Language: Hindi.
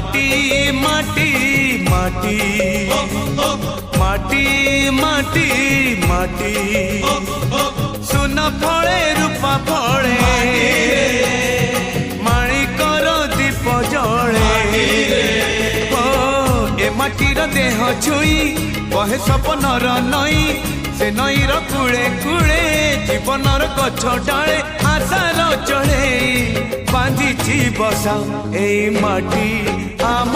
माटी माटी माटी माटी माटी माटी सुन फले रूपा फले माणिकर दीप जले ए माटीर देह छुई बहे सपनर नई से नईर कूले कूले जीवनर गछ डाले आशार चढ़े बांधि बसा ए माटी आम